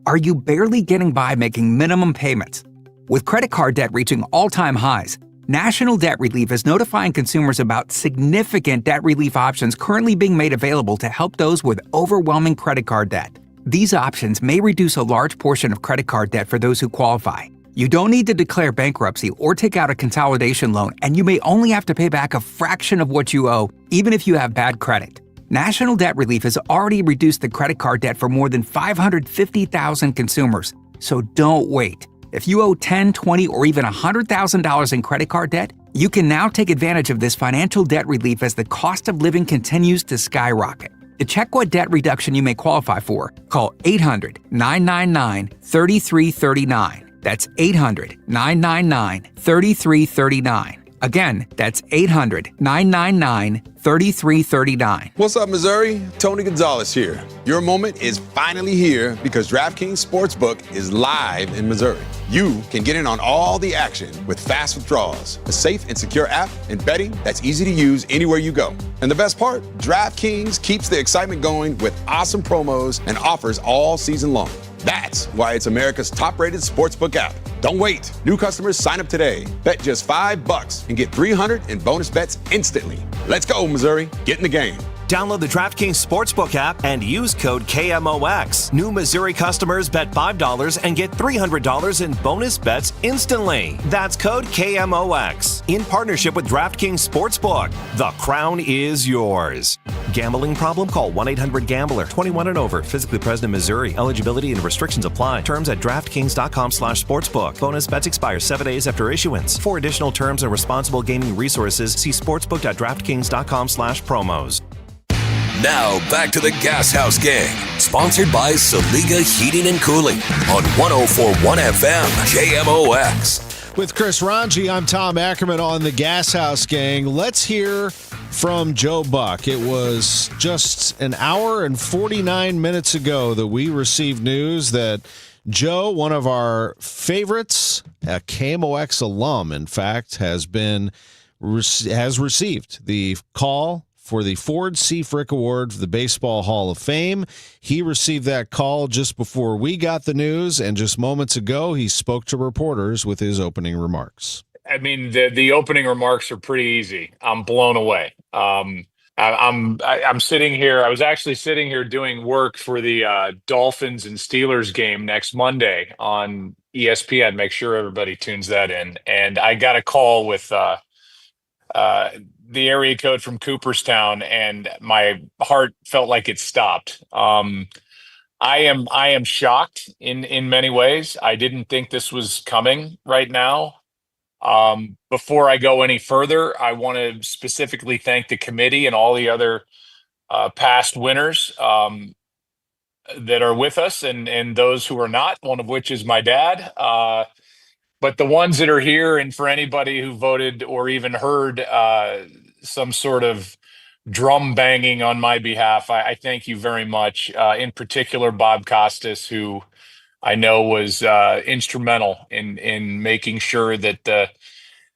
Are you barely getting by making minimum payments? With credit card debt reaching all-time highs, National Debt Relief is notifying consumers about significant debt relief options currently being made available to help those with overwhelming credit card debt. These options may reduce a large portion of credit card debt for those who qualify. You don't need to declare bankruptcy or take out a consolidation loan, and you may only have to pay back a fraction of what you owe, even if you have bad credit. National Debt Relief has already reduced the credit card debt for more than 550,000 consumers. So don't wait. If you owe $10,000, $20,000, or even $100,000 in credit card debt, you can now take advantage of this financial debt relief as the cost of living continues to skyrocket. To check what debt reduction you may qualify for, call 800-999-3339. That's 800-999-3339. Again, that's 800-999-3339. What's up, Missouri? Tony Gonzalez here. Your moment is finally here because DraftKings Sportsbook is live in Missouri. You can get in on all the action with fast withdrawals, a safe and secure app, and betting that's easy to use anywhere you go. And the best part, DraftKings keeps the excitement going with awesome promos and offers all season long. That's why it's America's top-rated sportsbook app. Don't wait. New customers sign up today. Bet just $5 and get $300 in bonus bets instantly. Let's go, Missouri. Get in the game. Download the DraftKings Sportsbook app and use code KMOX. New Missouri customers bet $5 and get $300 in bonus bets instantly. That's code KMOX. In partnership with DraftKings Sportsbook. The crown is yours. Gambling problem? Call 1-800-GAMBLER. 21 and over. Physically present in Missouri. Eligibility and restrictions apply. Terms at DraftKings.com/sportsbook. Bonus bets expire 7 days after issuance. For additional terms and responsible gaming resources, see sportsbook.draftkings.com/promos. Now back to the Gashouse Gang, sponsored by Saliga Heating and Cooling on 104.1 FM KMOX. With Chris Ranji, I'm Tom Ackerman on the Gashouse Gang. Let's hear from Joe Buck. It was just an hour and 49 minutes ago that we received news that Joe, one of our favorites, a KMOX alum, in fact, has received the call for the Ford C. Frick Award for the Baseball Hall of Fame. He received that call just before we got the news, and just moments ago, he spoke to reporters with his opening remarks. I mean, the opening remarks are pretty easy. I'm blown away. I'm sitting here. I was actually sitting here doing work for the Dolphins and Steelers game next Monday on ESPN. Make sure everybody tunes that in. And I got a call with the area code from Cooperstown, and my heart felt like it stopped. I am shocked in many ways. I didn't think this was coming right now. Before I go any further, I want to specifically thank the committee and all the other past winners that are with us, and those who are not, one of which is my dad. But the ones that are here, and for anybody who voted or even heard some sort of drum banging on my behalf, I thank you very much. In particular, Bob Costas, who I know was instrumental in making sure that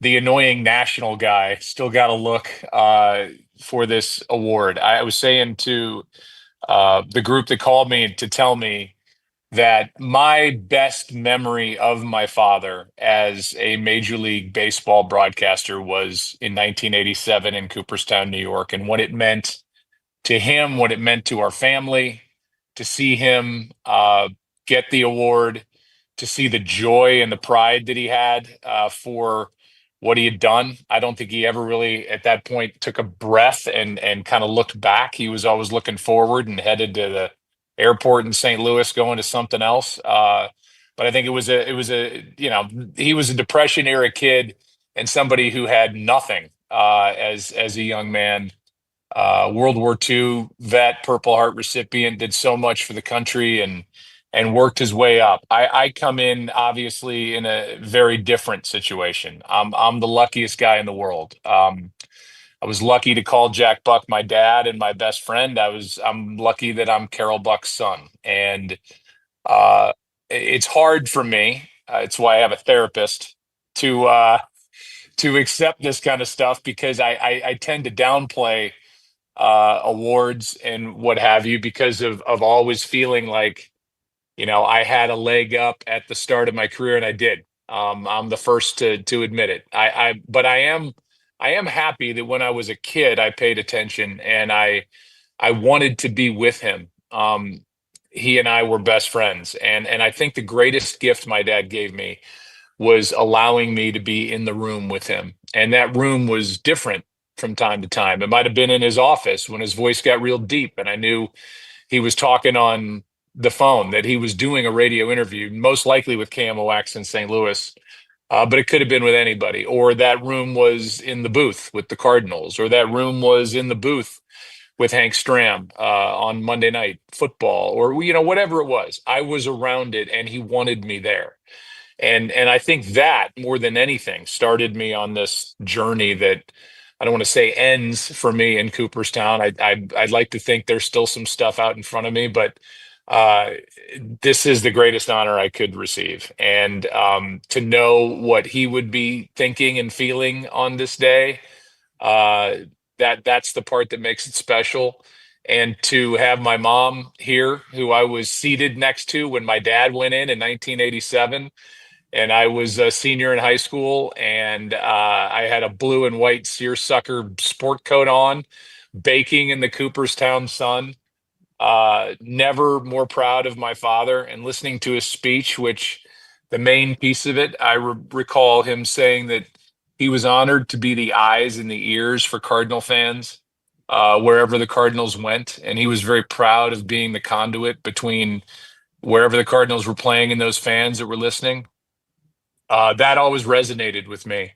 the annoying national guy still got a look for this award. I was saying to the group that called me to tell me that my best memory of my father as a Major League Baseball broadcaster was in 1987 in Cooperstown, New York, and what it meant to him, what it meant to our family, to see him get the award, to see the joy and the pride that he had for what he had done. I don't think he ever really, at that point, took a breath and kind of looked back. He was always looking forward and headed to the airport in St. Louis, going to something else. But I think he was a Depression era kid and somebody who had nothing as a young man. World War II vet, Purple Heart recipient, did so much for the country and worked his way up. I come in obviously in a very different situation. I'm the luckiest guy in the world. I was lucky to call Jack Buck my dad and my best friend. I'm lucky that I'm Carol Buck's son. And it's hard for me. It's why I have a therapist to accept this kind of stuff, because I tend to downplay awards and what have you, because of always feeling like, I had a leg up at the start of my career, and I did. I'm the first to admit it. But I am happy that when I was a kid, I paid attention and I wanted to be with him. He and I were best friends. And I think the greatest gift my dad gave me was allowing me to be in the room with him. And that room was different from time to time. It might have been in his office when his voice got real deep and I knew he was talking on the phone, that he was doing a radio interview, most likely with KMOX in St. Louis. But it could have been with anybody, or that room was in the booth with the Cardinals, or that room was in the booth with Hank Stram on Monday Night Football, or whatever it was. I was around it, and he wanted me there. And I think that more than anything started me on this journey that I don't want to say ends for me in Cooperstown. I'd like to think there's still some stuff out in front of me, but uh, this is the greatest honor I could receive. And to know what he would be thinking and feeling on this day, that's the part that makes it special. And to have my mom here, who I was seated next to when my dad went in 1987, and I was a senior in high school, and I had a blue and white seersucker sport coat on, baking in the Cooperstown sun. Never more proud of my father, and listening to his speech, which the main piece of it, I recall him saying that he was honored to be the eyes and the ears for Cardinal fans wherever the Cardinals went. And he was very proud of being the conduit between wherever the Cardinals were playing and those fans that were listening. That always resonated with me.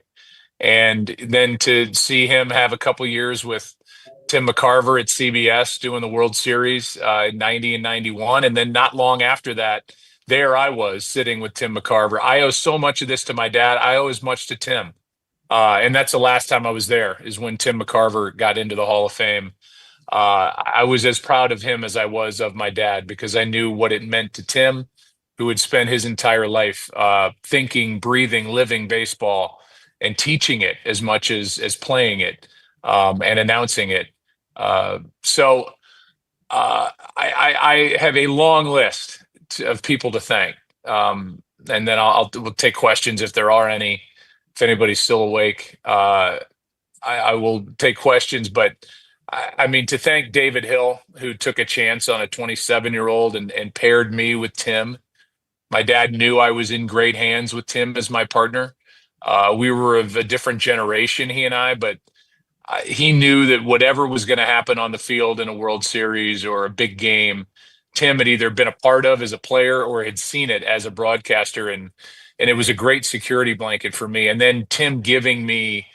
And then to see him have a couple years with Tim McCarver at CBS doing the World Series in 90 and 91. And then not long after that, there I was sitting with Tim McCarver. I owe so much of this to my dad. I owe as much to Tim. And that's the last time I was there, is when Tim McCarver got into the Hall of Fame. I was as proud of him as I was of my dad, because I knew what it meant to Tim, who had spent his entire life thinking, breathing, living baseball and teaching it as much as playing it and announcing it. So I have a long list of people to thank. And then we'll take questions if there are any, if anybody's still awake. I will take questions, but I mean, to thank David Hill, who took a chance on a 27-year-old and paired me with Tim. My dad knew I was in great hands with Tim as my partner. We were of a different generation, he and I, but he knew that whatever was going to happen on the field in a World Series or a big game, Tim had either been a part of as a player or had seen it as a broadcaster. And it was a great security blanket for me. And then Tim giving me,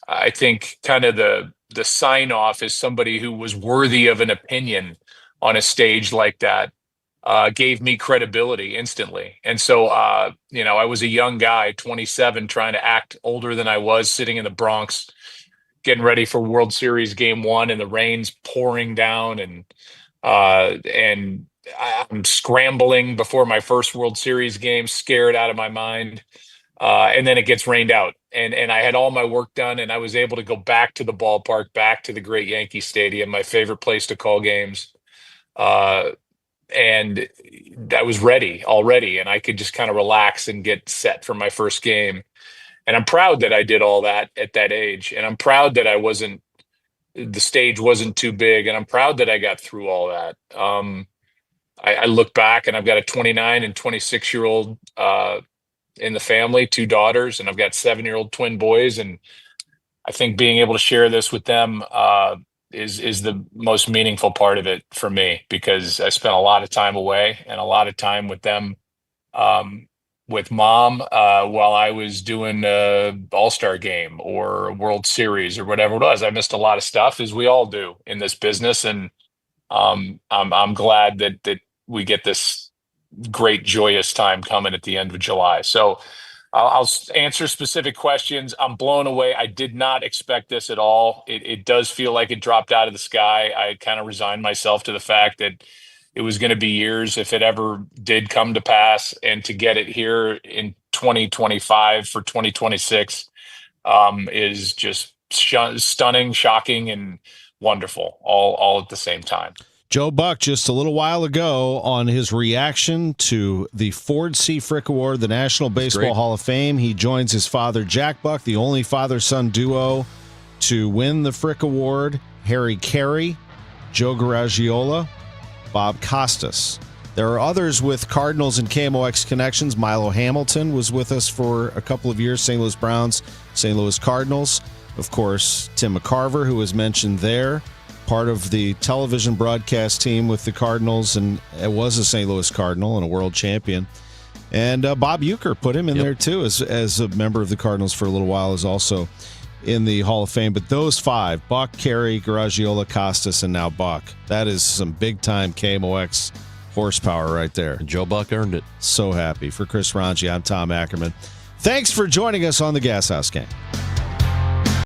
I think, kind of the sign off as somebody who was worthy of an opinion on a stage like that, gave me credibility instantly. And so, I was a young guy, 27, trying to act older than I was, sitting in the Bronx, getting ready for World Series Game 1, and the rain's pouring down, and I'm scrambling before my first World Series game, scared out of my mind. And then it gets rained out, and I had all my work done, and I was able to go back to the ballpark, back to the great Yankee Stadium, my favorite place to call games. And I was ready already, and I could just kind of relax and get set for my first game. And I'm proud that I did all that at that age. And I'm proud that the stage wasn't too big. And I'm proud that I got through all that. I look back, and I've got a 29 and 26-year-old in the family, 2 daughters, and I've got 7-year-old twin boys. And I think being able to share this with them is the most meaningful part of it for me, because I spent a lot of time away and a lot of time with them, with mom, while I was doing a All-Star game or a World Series or whatever it was. I missed a lot of stuff, as we all do in this business. And I'm glad that we get this great, joyous time coming at the end of July. So I'll answer specific questions. I'm blown away. I did not expect this at all. It does feel like it dropped out of the sky. I kind of resigned myself to the fact that it was going to be years if it ever did come to pass. And to get it here in 2025 for 2026 is just stunning, shocking, and wonderful, all at the same time. Joe Buck, just a little while ago, on his reaction to the Ford C. Frick Award, the National Baseball Hall of Fame, he joins his father, Jack Buck, the only father-son duo to win the Frick Award, Harry Carey, Joe Garagiola, Bob Costas. There are others with Cardinals and KMOX connections. Milo Hamilton was with us for a couple of years, St. Louis Browns, St. Louis Cardinals. Of course, Tim McCarver, who was mentioned there, part of the television broadcast team with the Cardinals, and it was a St. Louis Cardinal and a world champion. And Bob Uecker, put him in there too as a member of the Cardinals for a little while, is also in the Hall of Fame. But those 5, Buck, Carey, Garagiola, Costas, and now Buck, that is some big-time KMOX horsepower right there. Joe Buck earned it. So happy. For Chris Ranji, I'm Tom Ackerman. Thanks for joining us on the Gashouse Gang.